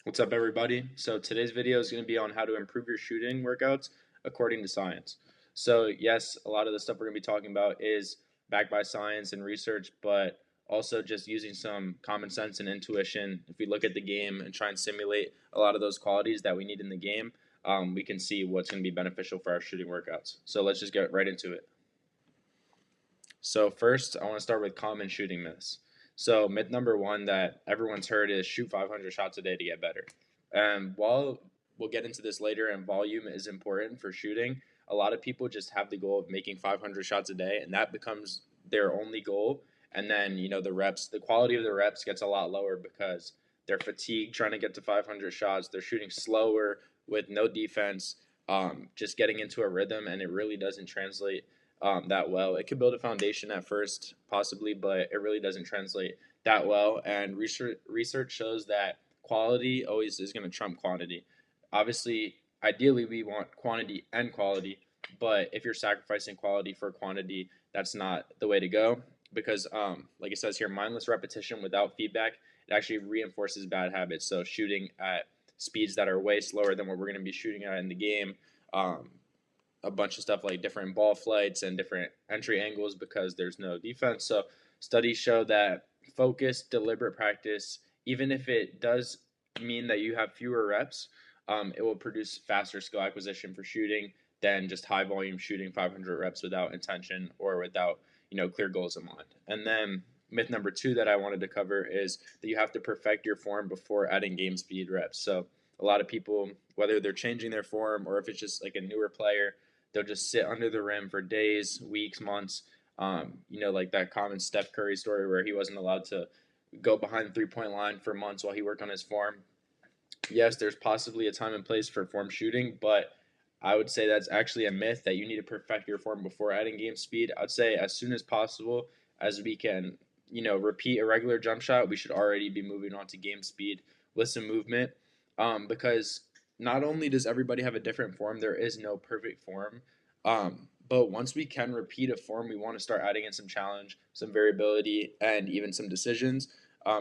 What's up, everybody? So today's video is going to be on how to improve your shooting workouts according to science. So yes, a lot of the stuff we're going to be talking about is backed by science and research, but also just using some common sense and intuition. If we look at the game and try and simulate a lot of those qualities that we need in the game, we can see what's going to be beneficial for our shooting workouts. So let's just get right into it. So first, I want to start with common shooting myths. So myth number one that everyone's heard is shoot 500 shots a day to get better. While we'll get into this later, and volume is important for shooting, a lot of people just have the goal of making 500 shots a day, and that becomes their only goal. And then the reps, the quality of the reps gets a lot lower because they're fatigued trying to get to 500 shots. They're shooting slower with no defense, just getting into a rhythm, and it really doesn't translate that well. It could build a foundation at first, possibly, but it really doesn't translate that well. And research shows that quality always is going to trump quantity. Obviously, ideally, we want quantity and quality, but if you're sacrificing quality for quantity, that's not the way to go because, like it says here, mindless repetition without feedback, it actually reinforces bad habits. So shooting at speeds that are way slower than what we're going to be shooting at in the game, um, a bunch of stuff like different ball flights and different entry angles because there's no defense. So studies show that focused, deliberate practice, even if it does mean that you have fewer reps, it will produce faster skill acquisition for shooting than just high volume shooting 500 reps without intention or without clear goals in mind. And then myth number two that I wanted to cover is that you have to perfect your form before adding game speed reps. So a lot of people, whether they're changing their form or if it's just like a newer player, they'll just sit under the rim for days, weeks, months. Like that common Steph Curry story where he wasn't allowed to go behind the 3 point line for months while he worked on his form. Yes, there's possibly a time and place for form shooting, but I would say that's actually a myth that you need to perfect your form before adding game speed. I'd say as soon as possible, as we can, repeat a regular jump shot, we should already be moving on to game speed with some movement, because not only does everybody have a different form, there is no perfect form. But once we can repeat a form, we want to start adding in some challenge, some variability, and even some decisions,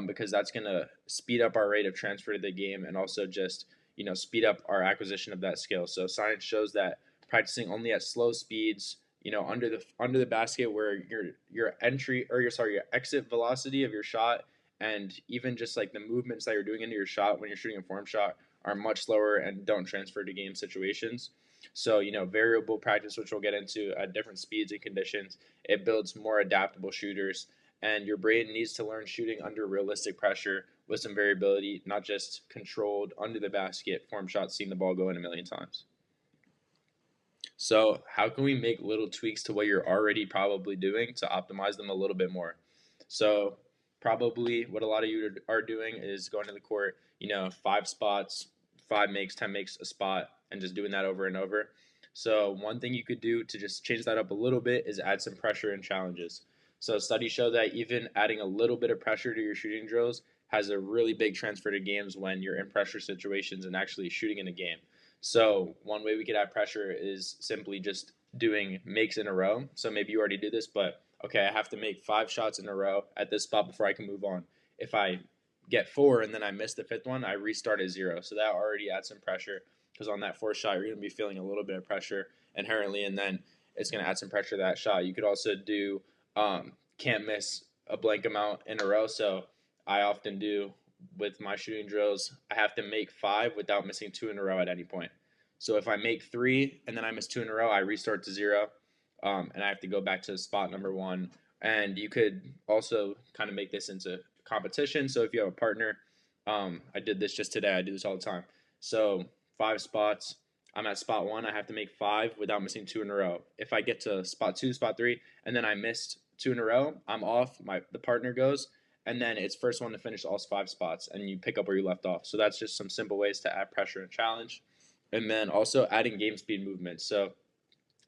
because that's going to speed up our rate of transfer to the game and also just speed up our acquisition of that skill. So science shows that practicing only at slow speeds, under the basket where your entry or your exit velocity of your shot and even just like the movements that you're doing into your shot when you're shooting a form shot are much slower and don't transfer to game situations. So, variable practice, which we'll get into at different speeds and conditions, it builds more adaptable shooters. And your brain needs to learn shooting under realistic pressure with some variability, not just controlled under the basket form shots, seeing the ball go in a million times. So, how can we make little tweaks to what you're already probably doing to optimize them a little bit more? So, probably what a lot of you are doing is going to the court, 5 spots, 5 makes, 10 makes a spot, and just doing that over and over. So, one thing you could do to just change that up a little bit is add some pressure and challenges. So, studies show that even adding a little bit of pressure to your shooting drills has a really big transfer to games when you're in pressure situations and actually shooting in a game. So one way we could add pressure is simply just doing makes in a row. So maybe you already do this, but okay, I have to make 5 shots in a row at this spot before I can move on. If I get 4 and then I miss the 5th one, I restart at 0. So that already adds some pressure because on that 4th shot, you're going to be feeling a little bit of pressure inherently, and then it's going to add some pressure to that shot. You could also do can't miss a blank amount in a row. So I often do with my shooting drills, I have to make 5 without missing 2 in a row at any point. So if I make 3 and then I miss 2 in a row, I restart to 0, and I have to go back to spot number 1. And you could also kind of make this into competition. So if you have a partner, I did this just today. I do this all the time. So 5 spots. I'm at spot 1. I have to make 5 without missing 2 in a row. If I get to spot 2, spot 3, and then I missed 2 in a row, I'm off. The partner goes, and then it's first one to finish all 5 spots, and you pick up where you left off. So that's just some simple ways to add pressure and challenge. And then also adding game speed movement. So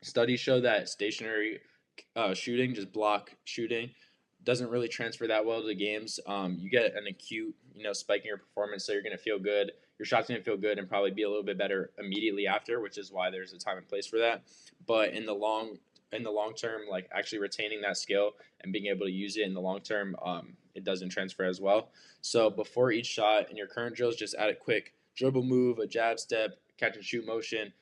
studies show that stationary shooting, just block shooting, doesn't really transfer that well to the games. You get an acute, spike in your performance, so you're going to feel good. Your shot's going to feel good and probably be a little bit better immediately after, which is why there's a time and place for that. But in the long term, like actually retaining that skill and being able to use it in the long term, it doesn't transfer as well. So before each shot in your current drills, just add a quick dribble move, a jab step, catch and shoot motion.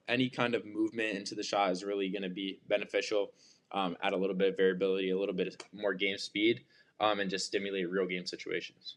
Any kind of movement into the shot is really going to be beneficial. Add a little bit of variability, a little bit more game speed, and just stimulate real game situations.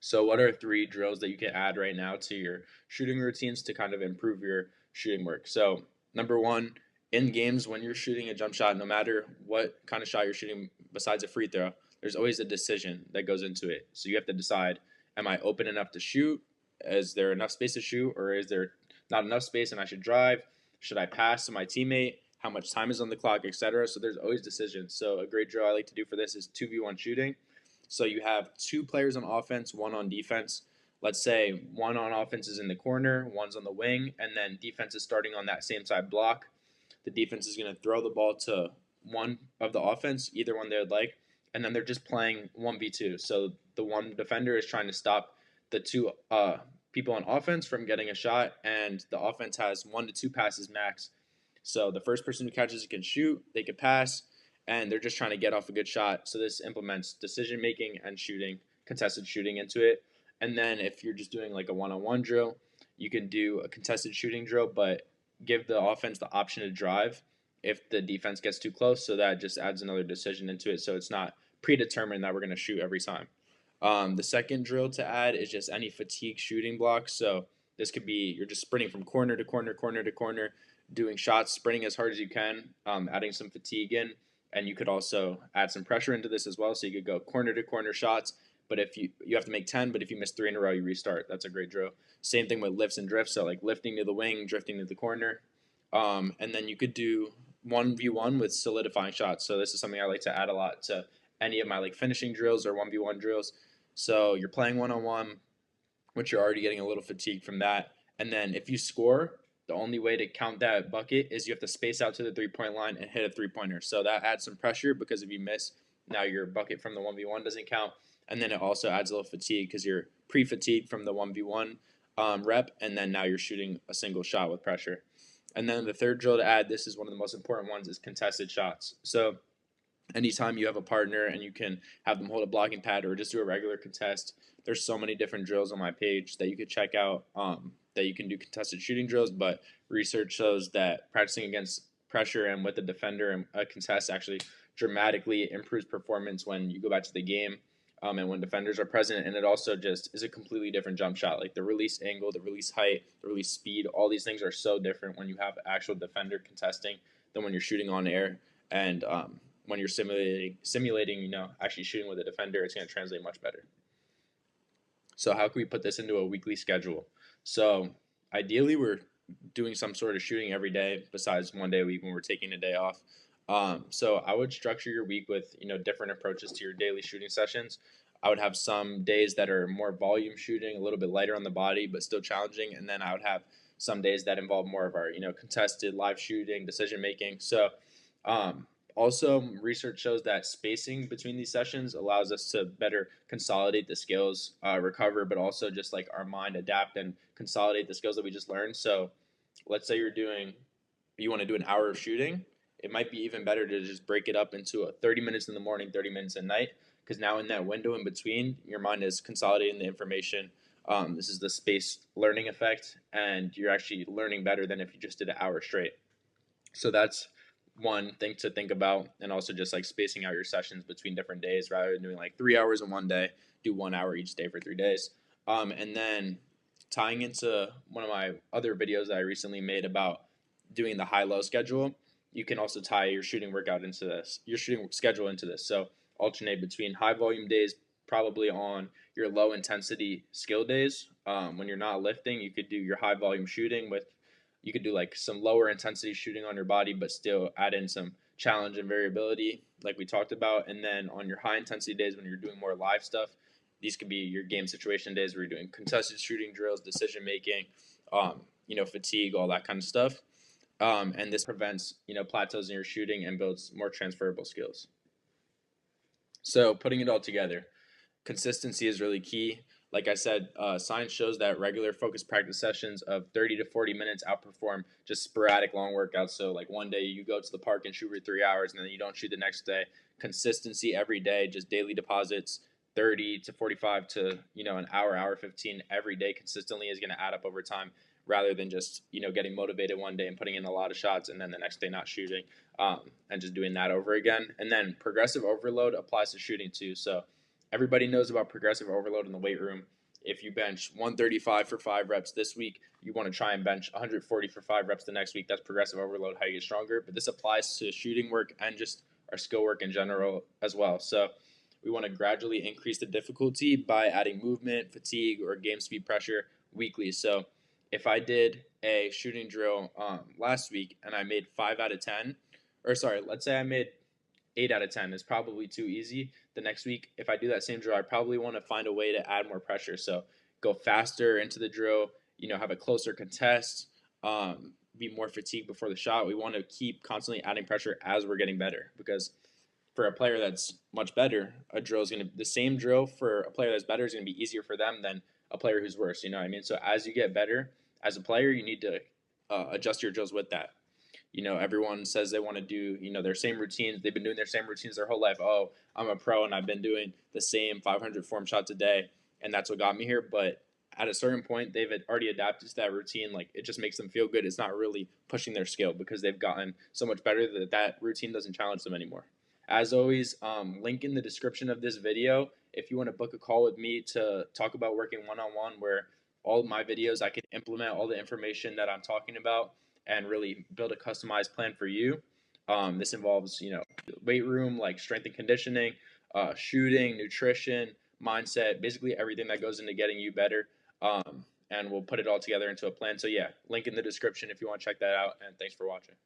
So what are 3 drills that you can add right now to your shooting routines to kind of improve your shooting work? So number 1, in games when you're shooting a jump shot, no matter what kind of shot you're shooting besides a free throw, there's always a decision that goes into it. So you have to decide, am I open enough to shoot? Is there enough space to shoot, or is there not enough space and I should drive? Should I pass to my teammate? How much time is on the clock, etc. So there's always decisions. So a great drill I like to do for this is 2v1 shooting. So you have 2 players on offense, 1 on defense. Let's say 1 on offense is in the corner, 1's on the wing, and then defense is starting on that same side block. The defense is going to throw the ball to one of the offense, either one they would like, and then they're just playing 1v2. So the one defender is trying to stop the 2 people on offense from getting a shot, and the offense has 1 to 2 passes max. So the first person who catches it can shoot, they can pass, and they're just trying to get off a good shot. So this implements decision making and shooting, contested shooting into it. And then if you're just doing like a one-on-one drill, you can do a contested shooting drill, but give the offense the option to drive if the defense gets too close. So that just adds another decision into it. So it's not predetermined that we're going to shoot every time. The second drill to add is just any fatigue shooting block. So this could be you're just sprinting from corner to corner, corner to corner, doing shots, sprinting as hard as you can, adding some fatigue in. And you could also add some pressure into this as well. So you could go corner to corner shots, but if you have to make 10, but if you miss 3 in a row, you restart. That's a great drill. Same thing with lifts and drifts. So like lifting to the wing, drifting to the corner. And then you could do 1v1 with solidifying shots. So this is something I like to add a lot to any of my like finishing drills or 1v1 drills. So you're playing one-on-one, which you're already getting a little fatigued from that. And then if you score, the only way to count that bucket is you have to space out to the 3-point line and hit a 3-pointer. So that adds some pressure because if you miss, now your bucket from the 1v1 doesn't count. And then it also adds a little fatigue because you're pre-fatigued from the 1v1 rep, and then now you're shooting a single shot with pressure. And then the third drill to add, this is one of the most important ones, is contested shots. So anytime you have a partner and you can have them hold a blocking pad or just do a regular contest, there's so many different drills on my page that you could check out that you can do contested shooting drills, but research shows that practicing against pressure and with the defender and a contest actually dramatically improves performance when you go back to the game and when defenders are present. And it also just is a completely different jump shot. Like the release angle, the release height, the release speed, all these things are so different when you have actual defender contesting than when you're shooting on air. And when you're simulating, actually shooting with a defender, it's going to translate much better. So how can we put this into a weekly schedule? So ideally, we're doing some sort of shooting every day besides one day a week when we're taking a day off. So I would structure your week with, different approaches to your daily shooting sessions. I would have some days that are more volume shooting, a little bit lighter on the body, but still challenging. And then I would have some days that involve more of our, contested live shooting, decision making. So, also, research shows that spacing between these sessions allows us to better consolidate the skills, recover, but also just like our mind adapt and consolidate the skills that we just learned. So let's say you want to do an hour of shooting. It might be even better to just break it up into 30 minutes in the morning, 30 minutes at night, because now in that window in between, your mind is consolidating the information. This is the space learning effect, and you're actually learning better than if you just did an hour straight. So that's one thing to think about, and also just like spacing out your sessions between different days rather than doing like 3 hours in one day, do 1 hour each day for 3 days. And then tying into one of my other videos that I recently made about doing the high-low schedule, you can also tie your shooting workout into this, your shooting schedule into this. So alternate between high volume days, probably on your low intensity skill days. When you're not lifting, you could do your high volume shooting with, you could do like some lower intensity shooting on your body, but still add in some challenge and variability like we talked about. And then on your high intensity days, when you're doing more live stuff, these could be your game situation days where you're doing contested shooting drills, decision making, fatigue, all that kind of stuff. And this prevents, plateaus in your shooting and builds more transferable skills. So putting it all together, consistency is really key. Like I said, science shows that regular focused practice sessions of 30 to 40 minutes outperform just sporadic long workouts. So like one day you go to the park and shoot for 3 hours, and then you don't shoot the next day consistency every day, just daily deposits, 30 to 45 to, an hour 15 every day consistently is going to add up over time, rather than just, getting motivated one day and putting in a lot of shots and then the next day not shooting, and just doing that over again. And then progressive overload applies to shooting too. So everybody knows about progressive overload in the weight room. If you bench 135 for 5 reps this week, you want to try and bench 140 for 5 reps the next week. That's progressive overload, how you get stronger. But this applies to shooting work and just our skill work in general as well. So we want to gradually increase the difficulty by adding movement, fatigue, or game speed pressure weekly. So if I did a shooting drill last week and I made 5 out of 10, or sorry, let's say I made 8 out of 10, is probably too easy. The next week, if I do that same drill, I probably want to find a way to add more pressure. So go faster into the drill, have a closer contest, be more fatigued before the shot. We want to keep constantly adding pressure as we're getting better, because for a player that's much better, the same drill for a player that's better is going to be easier for them than a player who's worse. You know what I mean? So as you get better as a player, you need to adjust your drills with that. Everyone says they want to do, their same routines. They've been doing their same routines their whole life. Oh, I'm a pro and I've been doing the same 500 form shots a day, and that's what got me here. But at a certain point, they've already adapted to that routine. Like, it just makes them feel good. It's not really pushing their skill, because they've gotten so much better that routine doesn't challenge them anymore. As always, link in the description of this video if you want to book a call with me to talk about working one-on-one, where all of my videos I can implement all the information that I'm talking about and really build a customized plan for you. This involves, weight room, like strength and conditioning, shooting, nutrition, mindset, basically everything that goes into getting you better. And we'll put it all together into a plan. So yeah, link in the description if you want to check that out. And thanks for watching.